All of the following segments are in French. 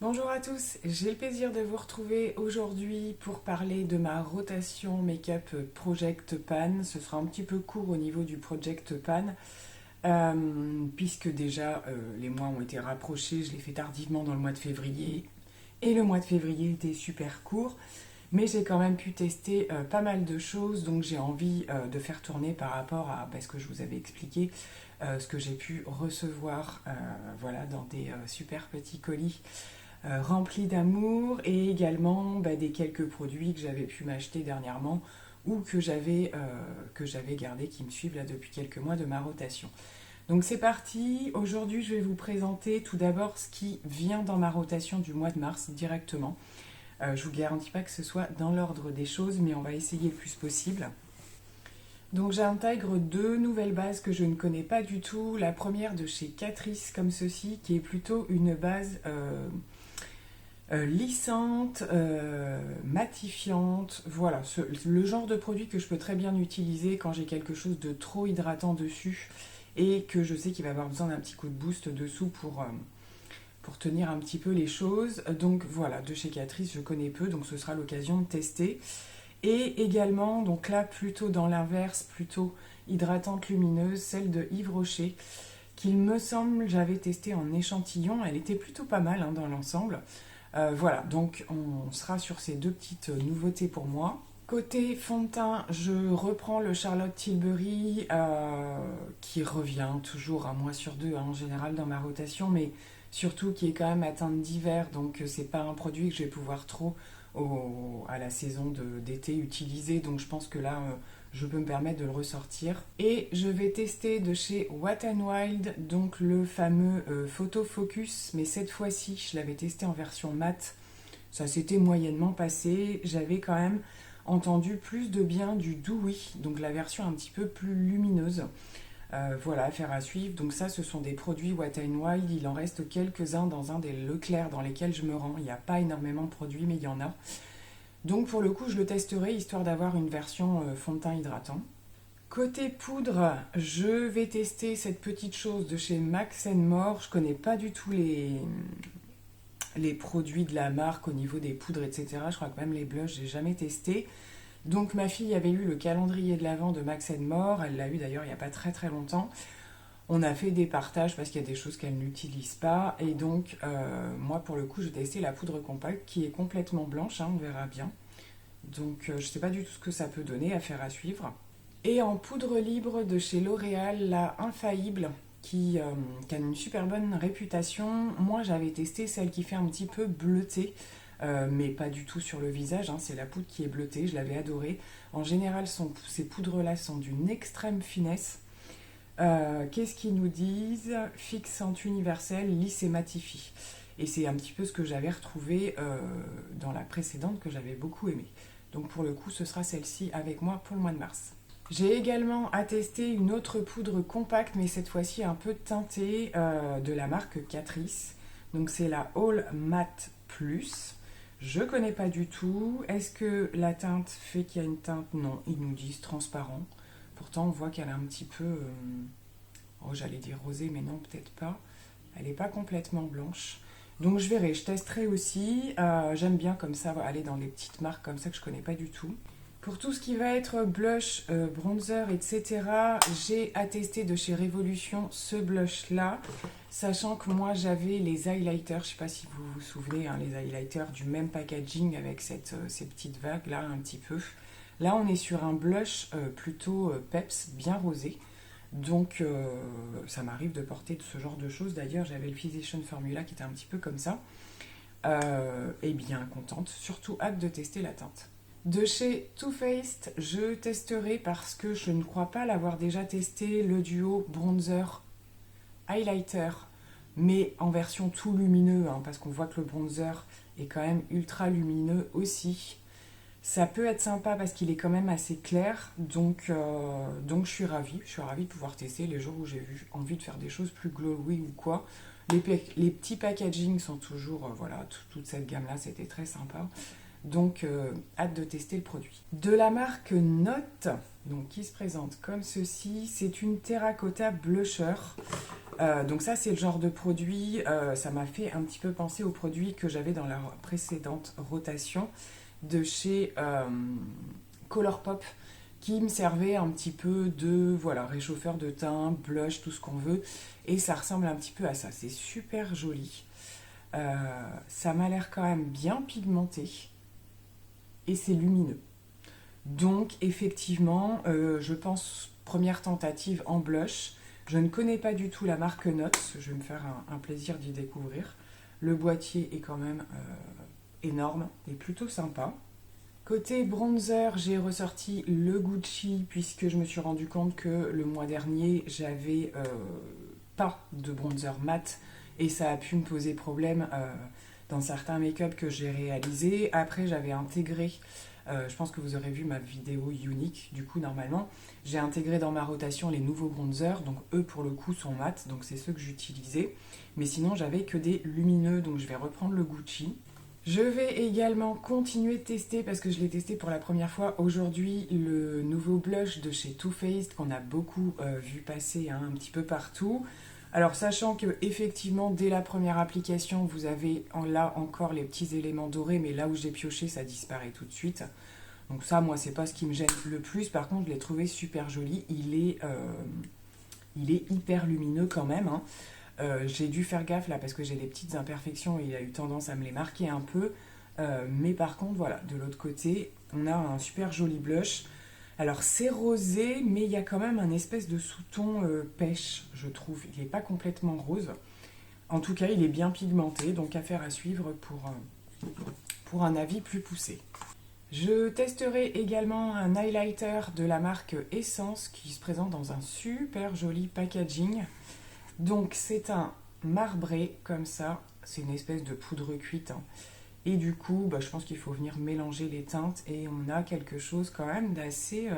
Bonjour à tous, j'ai le plaisir de vous retrouver aujourd'hui pour parler de ma rotation Make-up Project Pan. Ce sera un petit peu court au niveau du Project Pan, puisque déjà les mois ont été rapprochés, je l'ai fait tardivement dans le mois de février, et le mois de février était super court, mais j'ai quand même pu tester pas mal de choses, donc j'ai envie de faire tourner par rapport à ce que je vous avais expliqué, ce que j'ai pu recevoir voilà, dans des super petits colis rempli d'amour et également des quelques produits que j'avais pu m'acheter dernièrement ou que j'avais gardé qui me suivent là depuis quelques mois de ma rotation. Donc c'est parti, aujourd'hui je vais vous présenter tout d'abord ce qui vient dans ma rotation du mois de mars directement. Je vous garantis pas que ce soit dans l'ordre des choses, mais on va essayer le plus possible. Donc j'intègre deux nouvelles bases que je ne connais pas du tout. La première de chez Catrice comme ceci, qui est plutôt une base lissante, matifiante, voilà, le genre de produit que je peux très bien utiliser quand j'ai quelque chose de trop hydratant dessus et que je sais qu'il va avoir besoin d'un petit coup de boost dessous pour tenir un petit peu les choses. Donc voilà, de chez Catrice, je connais peu, donc ce sera l'occasion de tester. Et également, donc là, plutôt dans l'inverse, plutôt hydratante lumineuse, celle de Yves Rocher, qu'il me semble, j'avais testé en échantillon, elle était plutôt pas mal dans l'ensemble. Voilà, donc on sera sur ces deux petites nouveautés pour moi. Côté fond de teint, je reprends le Charlotte Tilbury qui revient toujours un mois sur deux en général dans ma rotation, mais surtout qui est quand même à teinte d'hiver, donc c'est pas un produit que je vais pouvoir trop à la saison d'été utiliser, donc je pense que là je peux me permettre de le ressortir. Et je vais tester de chez Wet n Wild, donc le fameux Photo Focus, mais cette fois-ci je l'avais testé en version mat, ça s'était moyennement passé, j'avais quand même entendu plus de bien du Dewy, donc la version un petit peu plus lumineuse. Voilà, affaire à suivre. Donc ça, ce sont des produits Wet n Wild. Il en reste quelques-uns dans un des Leclerc dans lesquels je me rends. Il n'y a pas énormément de produits, mais il y en a. Donc pour le coup, je le testerai, histoire d'avoir une version fond de teint hydratant. Côté poudre, je vais tester cette petite chose de chez Max More. Je connais pas du tout les produits de la marque au niveau des poudres, etc. Je crois que même les blushs, j'ai jamais testé. Donc ma fille avait eu le calendrier de l'Avent de Max More, elle l'a eu d'ailleurs il n'y a pas très très longtemps. On a fait des partages parce qu'il y a des choses qu'elle n'utilise pas. Et donc moi pour le coup j'ai testé la poudre compacte qui est complètement blanche, on verra bien. Donc je ne sais pas du tout ce que ça peut donner, affaire à suivre. Et en poudre libre de chez L'Oréal, la Infaillible, qui a une super bonne réputation. Moi j'avais testé celle qui fait un petit peu bleuté. Mais pas du tout sur le visage, c'est la poudre qui est bleutée, je l'avais adorée. En général, ces poudres-là sont d'une extrême finesse. Qu'est-ce qu'ils nous disent? Fixante universelle, lisse et matifie. Et c'est un petit peu ce que j'avais retrouvé dans la précédente que j'avais beaucoup aimée. Donc pour le coup, ce sera celle-ci avec moi pour le mois de mars. J'ai également attesté une autre poudre compacte, mais cette fois-ci un peu teintée, de la marque Catrice. Donc c'est la All Matte Plus. Je connais pas du tout. Est-ce que la teinte fait qu'il y a une teinte? Non, ils nous disent transparent. Pourtant, on voit qu'elle est un petit peu... oh, j'allais dire rosée, mais non, peut-être pas. Elle n'est pas complètement blanche. Donc je verrai, je testerai aussi. J'aime bien comme ça aller dans les petites marques comme ça que je connais pas du tout. Pour tout ce qui va être blush, bronzer, etc., j'ai attesté de chez Révolution ce blush-là, sachant que moi j'avais les highlighters, je ne sais pas si vous vous souvenez, les highlighters du même packaging avec ces petites vagues-là un petit peu. Là on est sur un blush plutôt peps, bien rosé, donc ça m'arrive de porter ce genre de choses. D'ailleurs j'avais le Physician Formula qui était un petit peu comme ça, et bien contente, surtout hâte de tester la teinte. De chez Too Faced, je testerai parce que je ne crois pas l'avoir déjà testé, le duo bronzer highlighter, mais en version tout lumineux, parce qu'on voit que le bronzer est quand même ultra lumineux aussi. Ça peut être sympa parce qu'il est quand même assez clair, donc je suis ravie. Je suis ravie de pouvoir tester les jours où j'ai envie de faire des choses plus glowy ou quoi. Les petits packaging sont toujours, voilà, toute cette gamme-là, c'était très sympa. Donc, hâte de tester le produit. De la marque Note, donc, qui se présente comme ceci, c'est une terracotta blusher. Donc ça, c'est le genre de produit, ça m'a fait un petit peu penser aux produits que j'avais dans la précédente rotation de chez Colourpop, qui me servait un petit peu de réchauffeur de teint, blush, tout ce qu'on veut. Et ça ressemble un petit peu à ça. C'est super joli. Ça m'a l'air quand même bien pigmenté. Et c'est lumineux. Donc effectivement, je pense première tentative en blush. Je ne connais pas du tout la marque Note. Je vais me faire un plaisir d'y découvrir. Le boîtier est quand même énorme et plutôt sympa. Côté bronzer, j'ai ressorti le Gucci puisque je me suis rendu compte que le mois dernier, j'avais pas de bronzer mat et ça a pu me poser problème dans certains make-up que j'ai réalisés. Après, j'avais intégré, je pense que vous aurez vu ma vidéo unique, du coup, normalement, j'ai intégré dans ma rotation les nouveaux bronzers, donc eux, pour le coup, sont mat, donc c'est ceux que j'utilisais. Mais sinon, j'avais que des lumineux, donc je vais reprendre le Gucci. Je vais également continuer de tester, parce que je l'ai testé pour la première fois aujourd'hui, le nouveau blush de chez Too Faced qu'on a beaucoup vu passer un petit peu partout. Alors sachant que effectivement dès la première application vous avez là encore les petits éléments dorés, mais là où j'ai pioché ça disparaît tout de suite. Donc ça moi c'est pas ce qui me gêne le plus, par contre je l'ai trouvé super joli, il est hyper lumineux quand même, hein. J'ai dû faire gaffe là parce que j'ai des petites imperfections et il a eu tendance à me les marquer un peu. Mais par contre, voilà, de l'autre côté, on a un super joli blush. Alors c'est rosé, mais il y a quand même un espèce de sous-ton pêche, je trouve. Il n'est pas complètement rose. En tout cas, il est bien pigmenté, donc affaire à suivre pour un avis plus poussé. Je testerai également un highlighter de la marque Essence qui se présente dans un super joli packaging. Donc c'est un marbré comme ça, c'est une espèce de poudre cuite, hein. Et du coup je pense qu'il faut venir mélanger les teintes et on a quelque chose quand même d'assez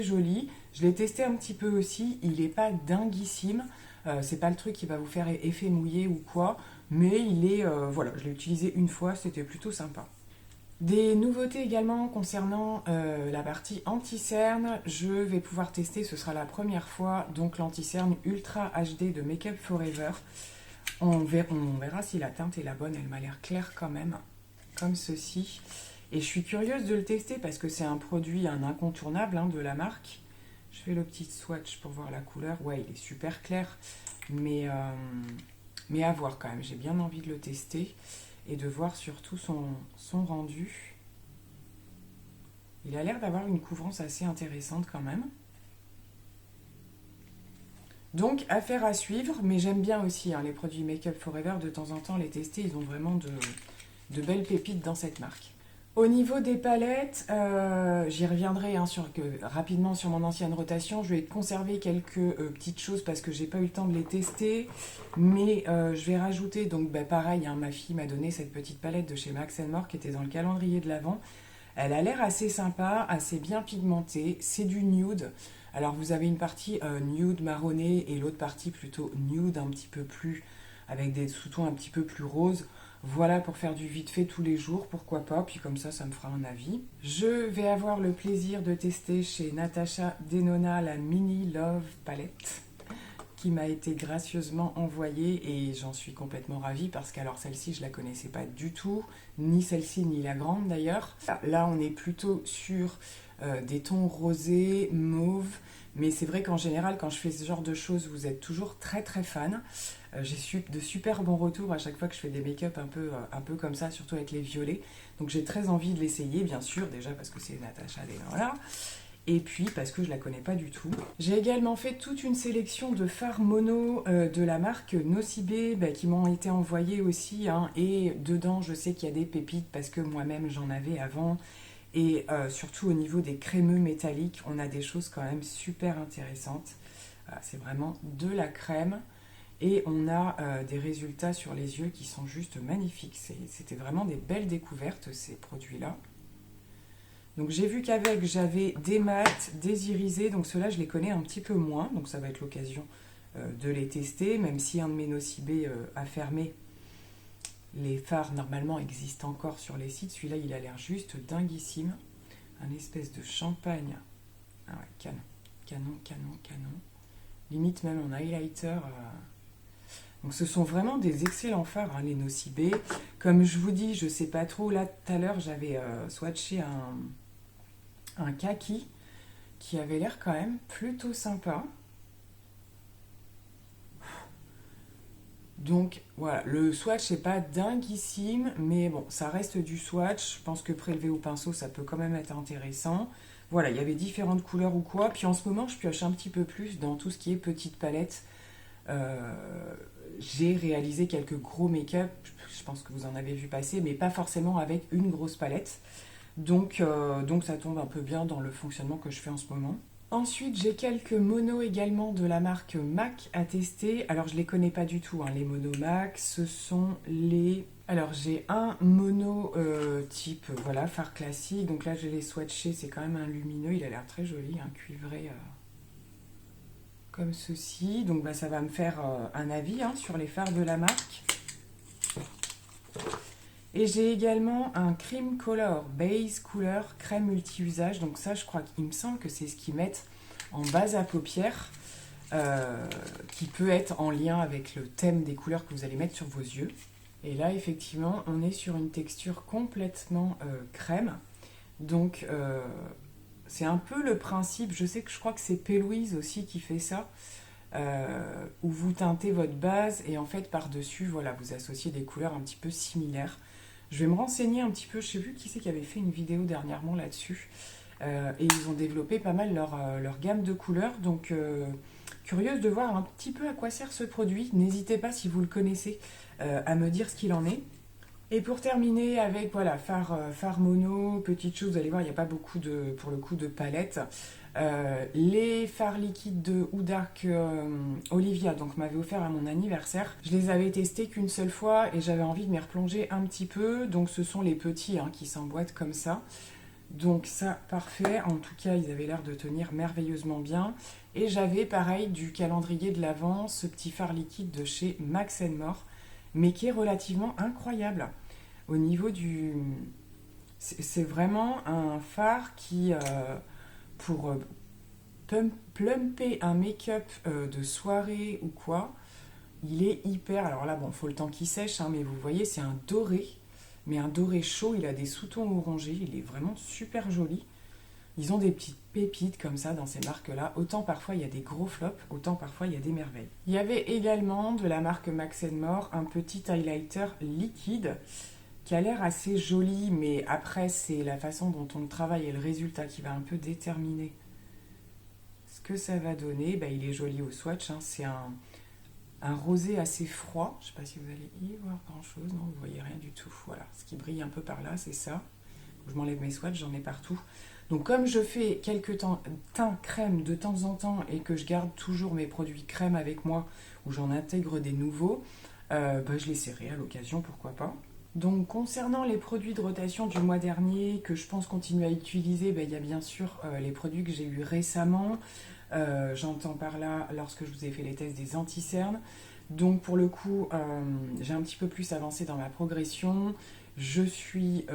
joli. Je l'ai testé un petit peu aussi, il n'est pas dinguissime, c'est pas le truc qui va vous faire effet mouillé ou quoi, mais il est, je l'ai utilisé une fois, c'était plutôt sympa. Des nouveautés également concernant la partie anti-cerne, je vais pouvoir tester, ce sera la première fois, donc l'anti-cerne Ultra HD de Make Up Forever. On verra si la teinte est la bonne, elle m'a l'air claire quand même, comme ceci. Et je suis curieuse de le tester parce que c'est un produit, un incontournable de la marque. Je fais le petit swatch pour voir la couleur, ouais il est super clair, mais à voir quand même, j'ai bien envie de le tester. Et de voir surtout son rendu. Il a l'air d'avoir une couvrance assez intéressante quand même. Donc, affaire à suivre, mais j'aime bien aussi les produits Make Up Forever, de temps en temps les tester, ils ont vraiment de belles pépites dans cette marque. Au niveau des palettes, j'y reviendrai rapidement sur mon ancienne rotation. Je vais conserver quelques petites choses parce que j'ai pas eu le temps de les tester. Mais je vais rajouter, donc pareil, ma fille m'a donné cette petite palette de chez Max More qui était dans le calendrier de l'Avent. Elle a l'air assez sympa, assez bien pigmentée. C'est du nude. Alors vous avez une partie nude marronné et l'autre partie plutôt nude un petit peu plus, avec des sous-tons un petit peu plus roses. Voilà, pour faire du vite fait tous les jours, pourquoi pas, puis comme ça me fera un avis. Je vais avoir le plaisir de tester chez Natasha Denona la Mini Love Palette qui m'a été gracieusement envoyée et j'en suis complètement ravie parce qu'alors celle-ci je la connaissais pas du tout, ni celle-ci ni la grande d'ailleurs. Là on est plutôt sur des tons rosés, mauves, mais c'est vrai qu'en général quand je fais ce genre de choses vous êtes toujours très très fan. J'ai de super bons retours à chaque fois que je fais des make-up un peu comme ça, surtout avec les violets. Donc j'ai très envie de l'essayer, bien sûr, déjà parce que c'est Natasha Denona, et puis parce que je la connais pas du tout. J'ai également fait toute une sélection de fards mono de la marque Nocibé qui m'ont été envoyés aussi, et dedans je sais qu'il y a des pépites parce que moi-même j'en avais avant. Et surtout au niveau des crémeux métalliques, on a des choses quand même super intéressantes. C'est vraiment de la crème. Et on a des résultats sur les yeux qui sont juste magnifiques. C'était vraiment des belles découvertes, ces produits-là. Donc j'ai vu qu'avec, j'avais des mats, des irisés. Donc ceux-là, je les connais un petit peu moins. Donc ça va être l'occasion de les tester. Même si un de mes Nocibé a fermé, les fards normalement existent encore sur les sites. Celui-là, il a l'air juste dinguissime. Un espèce de champagne. Ah ouais, canon. Canon, canon, canon. Limite même en highlighter. Donc ce sont vraiment des excellents fards, hein, les Nocibé. Comme je vous dis, je sais pas trop. Là, tout à l'heure, j'avais swatché un kaki qui avait l'air quand même plutôt sympa. Donc voilà, le swatch n'est pas dinguissime, mais bon, ça reste du swatch. Je pense que prélevé au pinceau, ça peut quand même être intéressant. Voilà, il y avait différentes couleurs ou quoi. Puis en ce moment, je pioche un petit peu plus dans tout ce qui est petite palette. Euh, j'ai réalisé quelques gros make-up, je pense que vous en avez vu passer, mais pas forcément avec une grosse palette. Donc ça tombe un peu bien dans le fonctionnement que je fais en ce moment. Ensuite, j'ai quelques monos également de la marque MAC à tester. Alors, je ne les connais pas du tout, hein, les monos MAC. Ce sont les... Alors, j'ai un mono type, voilà, fard classique. Donc là, je l'ai swatché. C'est quand même un lumineux. Il a l'air très joli, un cuivré comme ceci. Donc, bah, ça va me faire un avis hein, sur les fards de la marque. Et j'ai également un Cream Color Base Couleur Crème Multi-Usage. Donc ça, je crois qu'il me semble que c'est ce qu'ils mettent en base à paupières, qui peut être en lien avec le thème des couleurs que vous allez mettre sur vos yeux. Et là, effectivement, on est sur une texture complètement crème. Donc, c'est un peu le principe, je crois que c'est P. Louise aussi qui fait ça, où vous teintez votre base et en fait, par-dessus, voilà, vous associez des couleurs un petit peu similaires. Je vais me renseigner un petit peu, je sais plus qui c'est qui avait fait une vidéo dernièrement là-dessus. Et ils ont développé pas mal leur gamme de couleurs. Donc, curieuse de voir un petit peu à quoi sert ce produit. N'hésitez pas, si vous le connaissez, à me dire ce qu'il en est. Et pour terminer avec, voilà, fard mono, petite chose, vous allez voir, il n'y a pas beaucoup pour le coup, de palettes. Les fards liquides de Oudark Olivia, donc m'avait offert à mon anniversaire. Je les avais testés qu'une seule fois et j'avais envie de m'y replonger un petit peu. Donc ce sont les petits hein, qui s'emboîtent comme ça. Donc ça, parfait. En tout cas, ils avaient l'air de tenir merveilleusement bien. Et j'avais pareil du calendrier de l'Avent, ce petit fard liquide de chez Max More, mais qui est relativement incroyable. Au niveau du... C'est vraiment un fard qui... pour plumper un make-up de soirée ou quoi, il est hyper... Alors là, bon, faut le temps qu'il sèche, hein, mais vous voyez, c'est un doré, mais un doré chaud, il a des sous-tons orangés, il est vraiment super joli. Ils ont des petites pépites comme ça dans ces marques-là. Autant parfois il y a des gros flops, autant parfois il y a des merveilles. Il y avait également de la marque Max More un petit highlighter liquide qui a l'air assez joli, mais après c'est la façon dont on le travaille et le résultat qui va un peu déterminer ce que ça va donner. Bah, il est joli au swatch, hein. C'est un rosé assez froid. Je ne sais pas si vous allez y voir grand chose, non, vous voyez rien du tout. Voilà, ce qui brille un peu par là, c'est ça. Je m'enlève mes swatchs, j'en ai partout. Donc comme je fais quelques teints crème de temps en temps et que je garde toujours mes produits crème avec moi, ou j'en intègre des nouveaux, je les serrai à l'occasion, pourquoi pas. Donc concernant les produits de rotation du mois dernier que je pense continuer à utiliser, il y a bien sûr les produits que j'ai eus récemment. J'entends par là lorsque je vous ai fait les tests des anti-cernes. Donc pour le coup, j'ai un petit peu plus avancé dans ma progression. Je suis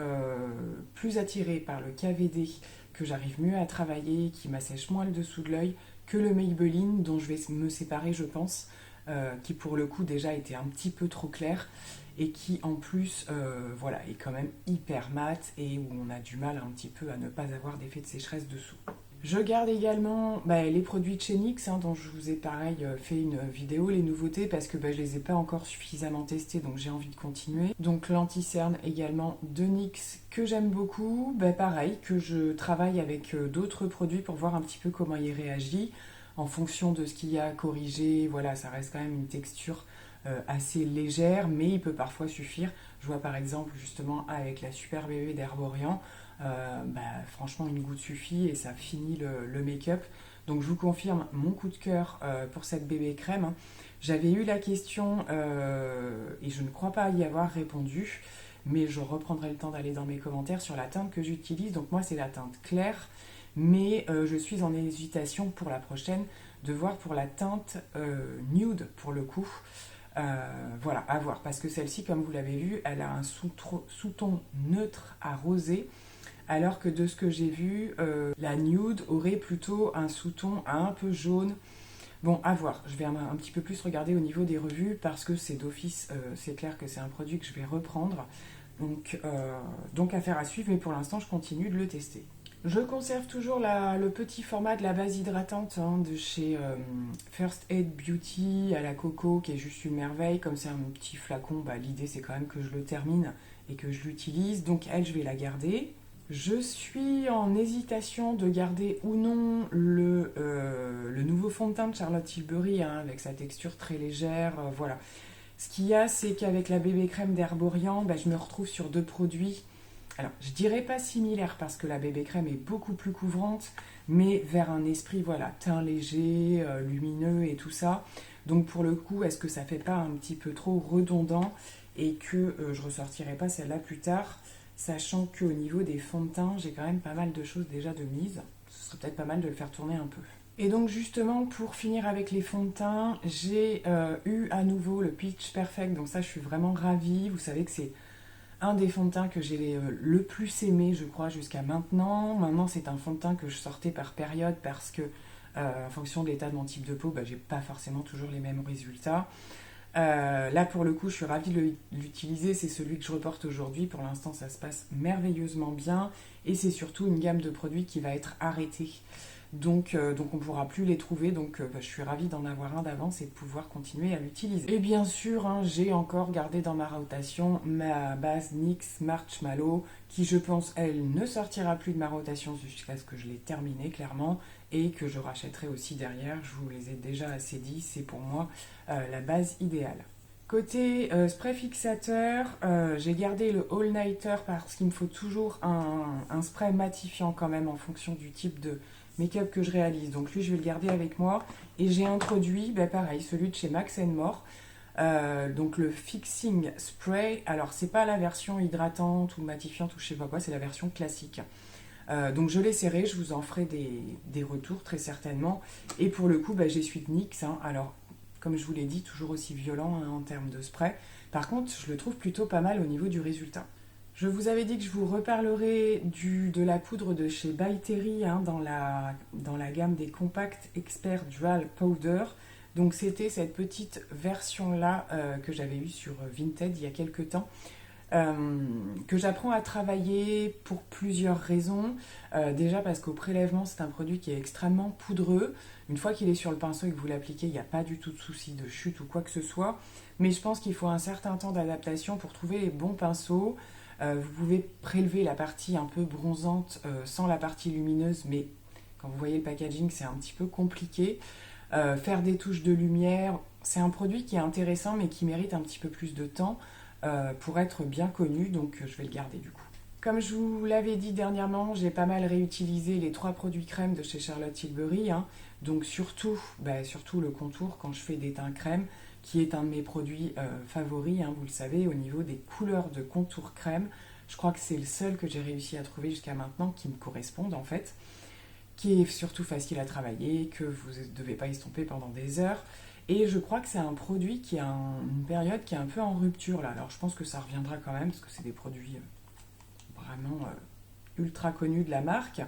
plus attirée par le KVD que j'arrive mieux à travailler, qui m'assèche moins le dessous de l'œil que le Maybelline dont je vais me séparer je pense, qui pour le coup déjà était un petit peu trop clair et qui en plus voilà, est quand même hyper mat et où on a du mal un petit peu à ne pas avoir d'effet de sécheresse dessous. Je garde également les produits de chez NYX, hein, dont je vous ai pareil fait une vidéo, les nouveautés, parce que je les ai pas encore suffisamment testés, donc j'ai envie de continuer. Donc l'anti-cerne également de NYX, que j'aime beaucoup, pareil, que je travaille avec d'autres produits pour voir un petit peu comment il réagit, en fonction de ce qu'il y a à corriger. Voilà, ça reste quand même une texture assez légère, mais il peut parfois suffire. Je vois par exemple justement avec la Super Bébé d'Herborian, franchement une goutte suffit et ça finit le make-up. Donc je vous confirme mon coup de cœur pour cette bébé crème. J'avais eu la question et je ne crois pas y avoir répondu, mais je reprendrai le temps d'aller dans mes commentaires sur la teinte que j'utilise. Donc moi c'est la teinte claire, mais je suis en hésitation pour la prochaine de voir pour la teinte nude pour le coup. Voilà, à voir. Parce que celle-ci, comme vous l'avez vu, elle a un sous-ton neutre à rosé. Alors que de ce que j'ai vu, la nude aurait plutôt un sous-ton un peu jaune. Bon, à voir. Je vais un petit peu plus regarder au niveau des revues parce que c'est d'office, c'est clair que c'est un produit que je vais reprendre. Donc affaire à suivre, mais pour l'instant, je continue de le tester. Je conserve toujours le petit format de la base hydratante de chez First Aid Beauty à la coco, qui est juste une merveille. Comme c'est un petit flacon, l'idée c'est quand même que je le termine et que je l'utilise. Donc elle, je vais la garder. Je suis en hésitation de garder ou non le nouveau fond de teint de Charlotte Tilbury, avec sa texture très légère. Voilà. Ce qu'il y a, c'est qu'avec la bébé crème d'Herborian, je me retrouve sur deux produits. Alors, je dirais pas similaires parce que la bébé crème est beaucoup plus couvrante, mais vers un esprit, voilà, teint léger, lumineux et tout ça. Donc pour le coup, est-ce que ça fait pas un petit peu trop redondant et que je ressortirai pas celle-là plus tard, sachant qu'au niveau des fonds de teint, j'ai quand même pas mal de choses déjà de mise. Ce serait peut-être pas mal de le faire tourner un peu. Et donc justement, pour finir avec les fonds de teint, j'ai eu à nouveau le Peach Perfect. Donc ça, je suis vraiment ravie. Vous savez que c'est un des fonds de teint que j'ai le plus aimé, je crois, jusqu'à maintenant. Maintenant, c'est un fond de teint que je sortais par période parce que, en fonction de l'état de mon type de peau, j'ai pas forcément toujours les mêmes résultats. Là, pour le coup, je suis ravie de l'utiliser. C'est celui que je reporte aujourd'hui. Pour l'instant, ça se passe merveilleusement bien. Et c'est surtout une gamme de produits qui va être arrêtée. Donc on ne pourra plus les trouver. Donc je suis ravie d'en avoir un d'avance et de pouvoir continuer à l'utiliser. Et bien sûr, j'ai encore gardé dans ma rotation ma base NYX Marshmallow, qui je pense, elle, ne sortira plus de ma rotation jusqu'à ce que je l'ai terminée, clairement, et que je rachèterai aussi derrière. Je vous les ai déjà assez dit, c'est pour moi la base idéale. Côté spray fixateur, j'ai gardé le All Nighter parce qu'il me faut toujours un spray matifiant quand même en fonction du type de make-up que je réalise. Donc lui, je vais le garder avec moi. Et j'ai introduit, pareil, celui de chez Max More. Donc le Fixing Spray. Alors, c'est pas la version hydratante ou matifiante ou je sais pas quoi, c'est la version classique. Donc je l'ai serré, je vous en ferai des retours très certainement. Et pour le coup, j'ai celui de NYX. Alors, comme je vous l'ai dit, toujours aussi violent en termes de spray. Par contre, je le trouve plutôt pas mal au niveau du résultat. Je vous avais dit que je vous reparlerai de la poudre de chez By Terry dans la gamme des Compact Expert Dual Powder. Donc c'était cette petite version-là que j'avais eue sur Vinted il y a quelques temps. Que j'apprends à travailler pour plusieurs raisons. Déjà parce qu'au prélèvement, c'est un produit qui est extrêmement poudreux. Une fois qu'il est sur le pinceau et que vous l'appliquez, il n'y a pas du tout de souci de chute ou quoi que ce soit. Mais je pense qu'il faut un certain temps d'adaptation pour trouver les bons pinceaux. Vous pouvez prélever la partie un peu bronzante sans la partie lumineuse, mais quand vous voyez le packaging, c'est un petit peu compliqué. Faire des touches de lumière, c'est un produit qui est intéressant, mais qui mérite un petit peu plus de temps pour être bien connu, donc je vais le garder du coup. Comme je vous l'avais dit dernièrement, j'ai pas mal réutilisé les 3 produits crème de chez Charlotte Tilbury, donc surtout le contour quand je fais des teints crème, qui est un de mes produits favoris, vous le savez, au niveau des couleurs de contour crème. Je crois que c'est le seul que j'ai réussi à trouver jusqu'à maintenant qui me corresponde en fait, qui est surtout facile à travailler, que vous ne devez pas estomper pendant des heures. Et je crois que c'est un produit qui a une période qui est un peu en rupture là. Alors je pense que ça reviendra quand même parce que c'est des produits vraiment ultra connus de la marque.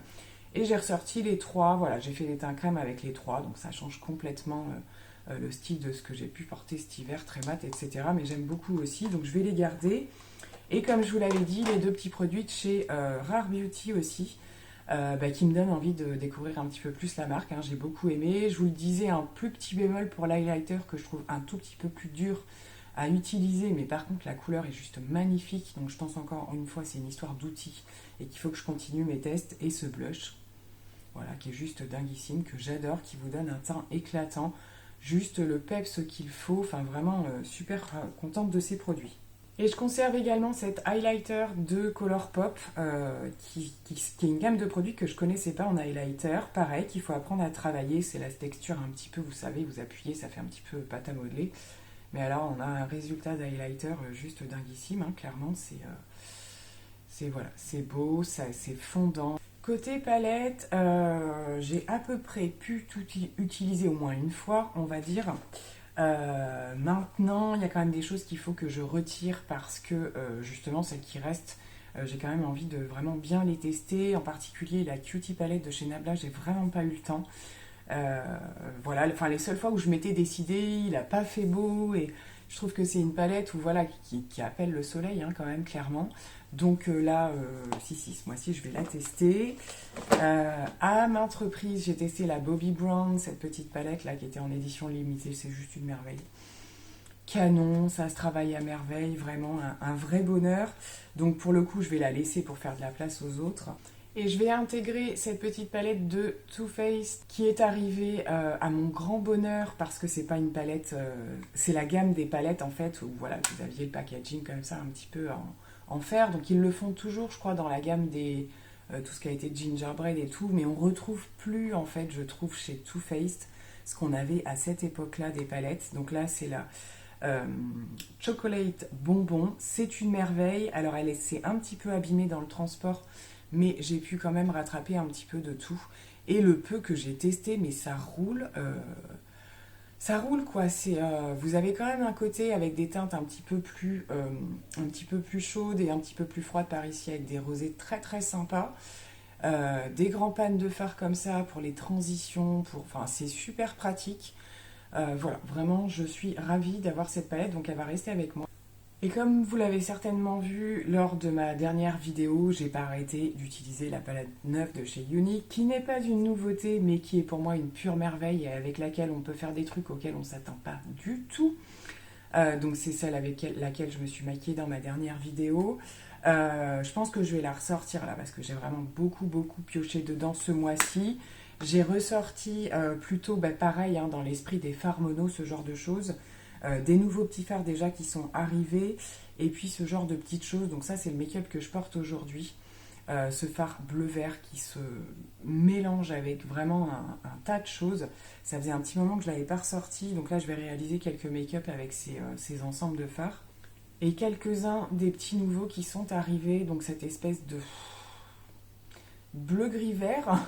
Et j'ai ressorti les 3, voilà, j'ai fait des teints crème avec les 3, donc ça change complètement le style de ce que j'ai pu porter cet hiver, très mat, etc. Mais j'aime beaucoup aussi, donc je vais les garder. Et comme je vous l'avais dit, les 2 petits produits de chez Rare Beauty aussi, qui me donnent envie de découvrir un petit peu plus la marque. J'ai beaucoup aimé. Je vous le disais, un plus petit bémol pour l'highlighter que je trouve un tout petit peu plus dur à utiliser, mais par contre la couleur est juste magnifique. Donc je pense encore une fois, c'est une histoire d'outils et qu'il faut que je continue mes tests. Et ce blush, voilà, qui est juste dinguissime, que j'adore, qui vous donne un teint éclatant, juste le peps qu'il faut. Enfin vraiment super contente de ces produits. Et je conserve également cet highlighter de Colourpop, qui est une gamme de produits que je ne connaissais pas en highlighter. Pareil, qu'il faut apprendre à travailler. C'est la texture un petit peu, vous savez, vous appuyez, ça fait un petit peu pâte à modeler. Mais alors, on a un résultat d'highlighter juste dinguissime. Clairement, c'est beau, c'est fondant. Côté palette, j'ai à peu près pu tout utiliser au moins une fois, on va dire. Maintenant, il y a quand même des choses qu'il faut que je retire parce que justement, celles qui restent, j'ai quand même envie de vraiment bien les tester. En particulier, la Cutie Palette de chez Nabla, j'ai vraiment pas eu le temps. Euh, voilà, enfin, les seules fois où je m'étais décidée, il a pas fait beau et je trouve que c'est une palette où, voilà, qui appelle le soleil hein, quand même, clairement. Donc là, si, ce mois-ci, je vais la tester. À maintes reprises, j'ai testé la Bobbi Brown, cette petite palette là qui était en édition limitée, c'est juste une merveille. Canon, ça se travaille à merveille, vraiment un vrai bonheur. Donc pour le coup, je vais la laisser pour faire de la place aux autres. Et je vais intégrer cette petite palette de Too Faced qui est arrivée à mon grand bonheur parce que c'est pas une palette, c'est la gamme des palettes en fait où voilà, vous aviez le packaging comme ça un petit peu en fer. Donc ils le font toujours, je crois, dans la gamme des tout ce qui a été gingerbread et tout, mais on retrouve plus en fait, je trouve chez Too Faced ce qu'on avait à cette époque-là des palettes. Donc là, c'est la euh, Chocolate Bonbon, c'est une merveille. Alors elle s'est un petit peu abîmée dans le transport, mais j'ai pu quand même rattraper un petit peu de tout. Et le peu que j'ai testé, mais ça roule quoi. Vous avez quand même un côté avec des teintes un petit peu plus chaudes et un petit peu plus froides par ici, avec des rosés très très sympas. Des grands pannes de fard comme ça pour les transitions, enfin c'est super pratique. Voilà, vraiment je suis ravie d'avoir cette palette, donc elle va rester avec moi. Et comme vous l'avez certainement vu lors de ma dernière vidéo, j'ai pas arrêté d'utiliser la palette neuve de chez Unique, qui n'est pas une nouveauté, mais qui est pour moi une pure merveille et avec laquelle on peut faire des trucs auxquels on ne s'attend pas du tout. Donc c'est celle avec laquelle je me suis maquillée dans ma dernière vidéo. Je pense que je vais la ressortir là parce que j'ai vraiment beaucoup pioché dedans ce mois-ci. J'ai ressorti plutôt pareil hein, dans l'esprit des fards mono, ce genre de choses. Des nouveaux petits fards déjà qui sont arrivés et puis ce genre de petites choses. Donc ça c'est le make-up que je porte aujourd'hui. Ce fard bleu-vert qui se mélange avec vraiment un tas de choses. Ça faisait un petit moment que je ne l'avais pas ressorti, donc là je vais réaliser quelques make-up avec ces ensembles de fards. Et quelques-uns des petits nouveaux qui sont arrivés, donc cette espèce de bleu-gris-vert.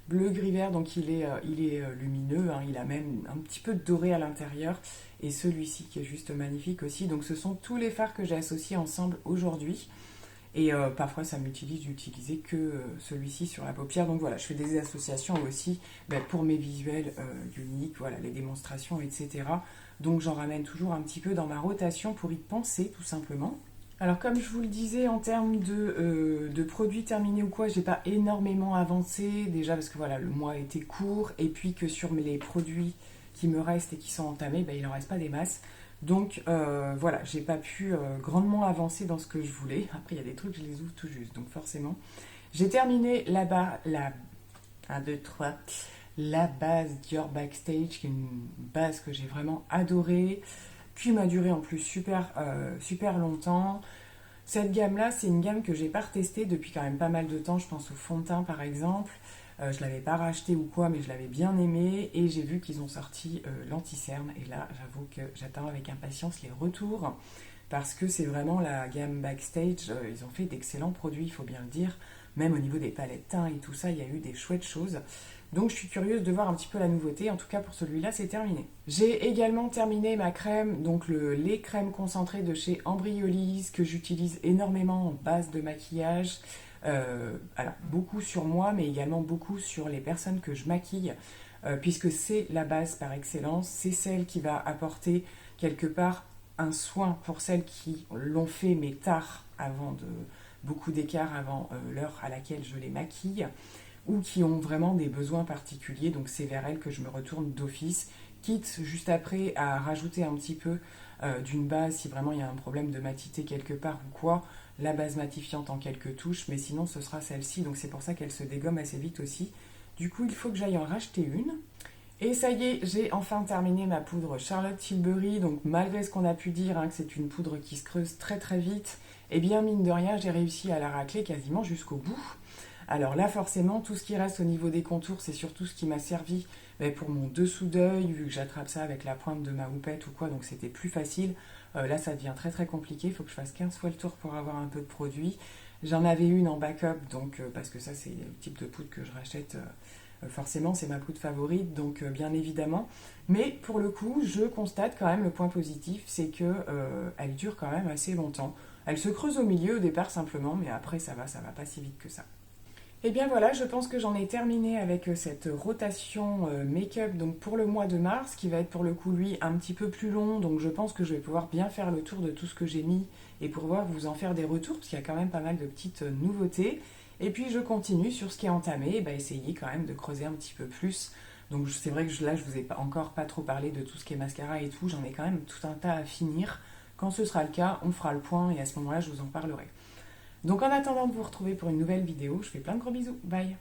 Bleu-gris-vert, donc il est lumineux, hein, il a même un petit peu de doré à l'intérieur. Et celui-ci qui est juste magnifique aussi. Donc ce sont tous les fards que j'ai associés ensemble aujourd'hui. Et parfois, ça m'utilise d'utiliser que celui-ci sur la paupière. Donc voilà, je fais des associations aussi pour mes visuels uniques, voilà, les démonstrations, etc. Donc j'en ramène toujours un petit peu dans ma rotation pour y penser, tout simplement. Alors comme je vous le disais, en termes de produits terminés ou quoi, j'ai pas énormément avancé. Déjà parce que voilà, le mois était court. Et puis que sur les produits qui me restent et qui sont entamés, il n'en reste pas des masses. Donc voilà, j'ai pas pu grandement avancer dans ce que je voulais. Après, il y a des trucs, je les ouvre tout juste, donc forcément. J'ai terminé la 1, 2, 3, la base Dior Backstage, qui est une base que j'ai vraiment adorée, qui m'a duré en plus super longtemps. Cette gamme-là, c'est une gamme que j'ai pas retestée depuis quand même pas mal de temps. Je pense au fond de teint par exemple. Je l'avais pas racheté ou quoi, mais je l'avais bien aimé. Et j'ai vu qu'ils ont sorti l'anti-cerne. Et là, j'avoue que j'attends avec impatience les retours. Parce que c'est vraiment la gamme Backstage. Ils ont fait d'excellents produits, il faut bien le dire. Même au niveau des palettes teints et tout ça, il y a eu des chouettes choses. Donc je suis curieuse de voir un petit peu la nouveauté. En tout cas pour celui-là, c'est terminé. J'ai également terminé ma crème, donc le lait crème concentré de chez Embryolisse, que j'utilise énormément en base de maquillage. Alors beaucoup sur moi, mais également beaucoup sur les personnes que je maquille, puisque c'est la base par excellence. C'est celle qui va apporter quelque part un soin pour celles qui l'ont fait mais tard, avant de beaucoup d'écart avant l'heure à laquelle je les maquille, ou qui ont vraiment des besoins particuliers. Donc c'est vers elles que je me retourne d'office, quitte juste après à rajouter un petit peu d'une base si vraiment il y a un problème de matité quelque part ou quoi, la base matifiante en quelques touches, mais sinon ce sera celle-ci, donc c'est pour ça qu'elle se dégomme assez vite aussi. Du coup, il faut que j'aille en racheter une. Et ça y est, j'ai enfin terminé ma poudre Charlotte Tilbury, donc malgré ce qu'on a pu dire, hein, que c'est une poudre qui se creuse très vite, et bien mine de rien, j'ai réussi à la racler quasiment jusqu'au bout. Alors là, forcément, tout ce qui reste au niveau des contours, c'est surtout ce qui m'a servi pour mon dessous d'œil, vu que j'attrape ça avec la pointe de ma houppette ou quoi, donc c'était plus facile. Là, ça devient très compliqué, il faut que je fasse 15 fois le tour pour avoir un peu de produit. J'en avais une en backup, donc parce que ça, c'est le type de poudre que je rachète Forcément, c'est ma poudre favorite, donc bien évidemment. Mais pour le coup, je constate quand même le point positif, c'est que elle dure quand même assez longtemps. Elle se creuse au milieu au départ simplement, mais après ça va pas si vite que ça. Et bien voilà, je pense que j'en ai terminé avec cette rotation make-up donc pour le mois de mars, qui va être pour le coup lui un petit peu plus long, donc je pense que je vais pouvoir bien faire le tour de tout ce que j'ai mis et pouvoir vous en faire des retours, parce qu'il y a quand même pas mal de petites nouveautés. Et puis je continue sur ce qui est entamé, et bah, essayer quand même de creuser un petit peu plus. Donc c'est vrai que là je vous ai encore pas trop parlé de tout ce qui est mascara et tout, j'en ai quand même tout un tas à finir. Quand ce sera le cas, on fera le point et à ce moment-là je vous en parlerai. Donc en attendant de vous retrouver pour une nouvelle vidéo, je fais plein de gros bisous. Bye!